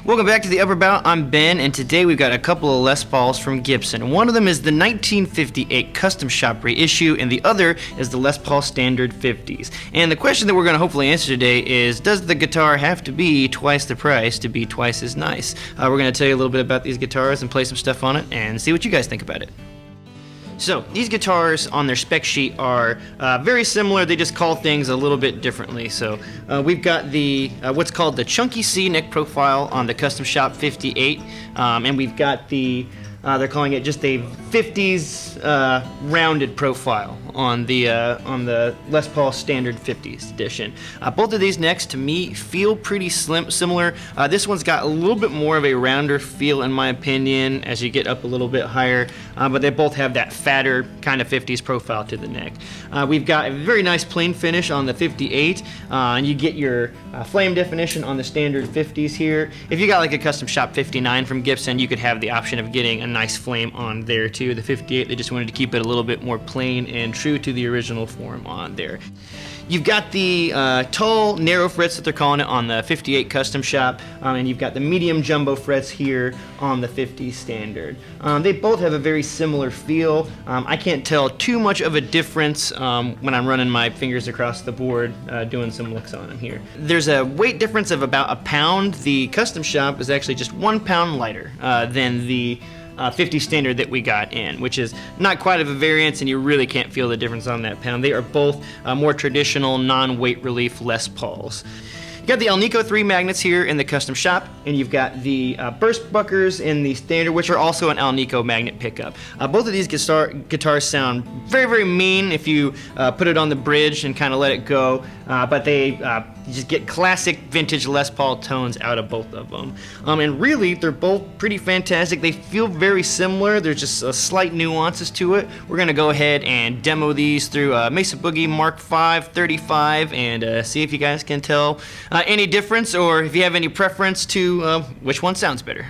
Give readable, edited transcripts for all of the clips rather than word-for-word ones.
Welcome back to the Upper Bout. I'm Ben, and today we've got a couple of Les Pauls from Gibson. One of them is the 1958 Custom Shop reissue, and the other is the Les Paul Standard 50s. And the question that we're going to hopefully answer today is, does the guitar have to be twice the price to be twice as nice? We're going to tell you a little bit about these guitars and play some stuff on it and see what you guys think about it. So, these guitars on their spec sheet are very similar, they just call things a little bit differently. So, we've got the what's called the Chunky C neck profile on the Custom Shop 58, and we've got the they're calling it just a 50s rounded profile on the Les Paul Standard 50s edition. Both of these necks, to me, feel pretty similar. This one's got a little bit more of a rounder feel, in my opinion, as you get up a little bit higher, but they both have that fatter kind of 50s profile to the neck. We've got a very nice plain finish on the 58, and you get your flame definition on the Standard 50s here. If you got like a Custom Shop 59 from Gibson, you could have the option of getting a nice flame on there too. The 58, they just wanted to keep it a little bit more plain and true to the original form on there. You've got the tall, narrow frets that they're calling it on the 58 Custom Shop, and you've got the medium jumbo frets here on the 50 Standard. They both have a very similar feel. I can't tell too much of a difference when I'm running my fingers across the board doing some licks on them here. There's a weight difference of about a pound. The Custom Shop is actually just 1 pound lighter than the 50 Standard that we got in, which is not quite of a variance, and you really can't feel the difference on that pound. They are both more traditional non-weight relief Les Pauls. You got the Alnico 3 magnets here in the Custom Shop, and you've got the burst buckers in the Standard, which are also an Alnico magnet pickup. Both of these guitars sound very, very mean if you put it on the bridge and kind of let it go, but they you just get classic vintage Les Paul tones out of both of them. And really, they're both pretty fantastic. They feel very similar. There's just slight nuances to it. We're going to go ahead and demo these through Mesa Boogie Mark V 35 and see if you guys can tell any difference, or if you have any preference to which one sounds better.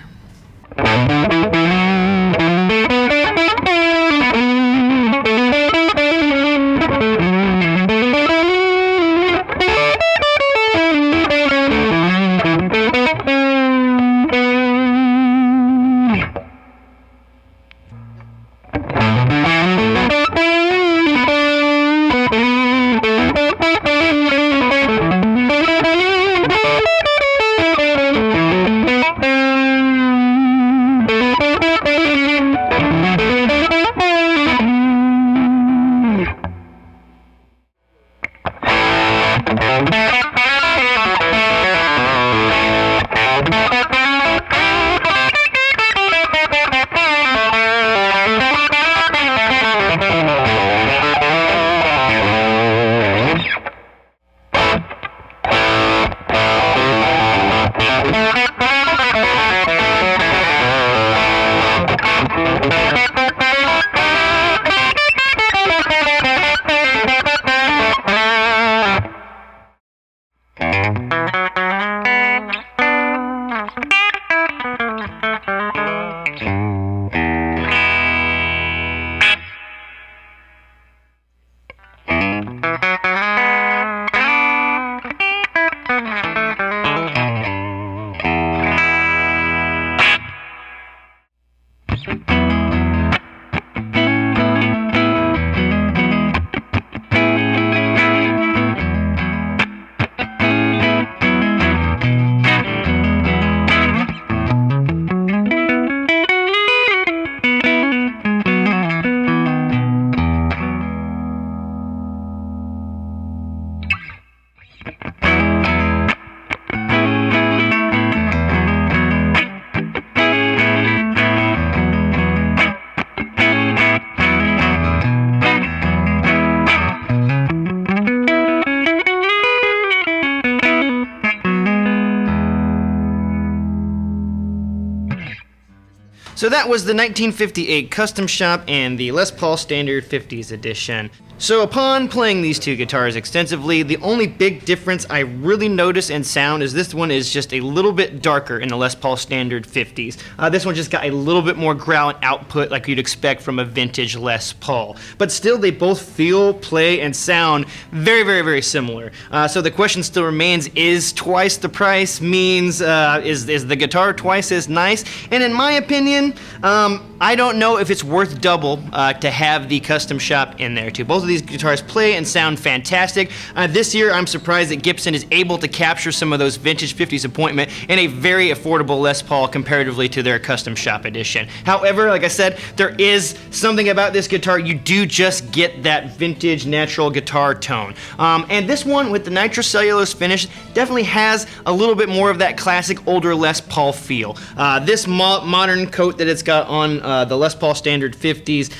So that was the 1958 Custom Shop and the Les Paul Standard 50s edition. So upon playing these two guitars extensively, the only big difference I really notice in sound is this one is just a little bit darker in the Les Paul Standard 50s. This one just got a little bit more growl and output like you'd expect from a vintage Les Paul. But still, they both feel, play, and sound very, very, very similar. So the question still remains, is twice the price means, is the guitar twice as nice? And in my opinion, I don't know if it's worth double to have the custom shop in there too. Both of these guitars play and sound fantastic. This year, I'm surprised that Gibson is able to capture some of those vintage 50s appointment in a very affordable Les Paul comparatively to their custom shop edition. However, like I said, there is something about this guitar. You do just get that vintage natural guitar tone. And this one with the nitrocellulose finish definitely has a little bit more of that classic older Les Paul feel. This modern coat that it's got on the Les Paul Standard 50s,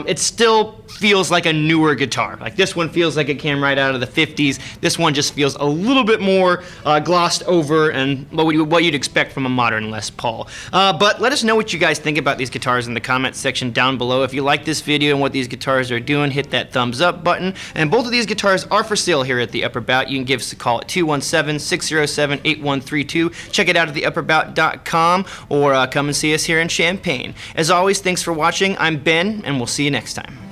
it still feels like a newer guitar. Like this one feels like it came right out of the 50s. This one just feels a little bit more glossed over and what you'd expect from a modern Les Paul. But let us know what you guys think about these guitars in the comments section down below. If you like this video and what these guitars are doing, hit that thumbs up button. And both of these guitars are for sale here at the Upper Bout. You can give us a call at 217-607-8132. Check it out at theupperbout.com or come and see us here in Champaign. As always, thanks for watching. I'm Ben, and we'll see you next time.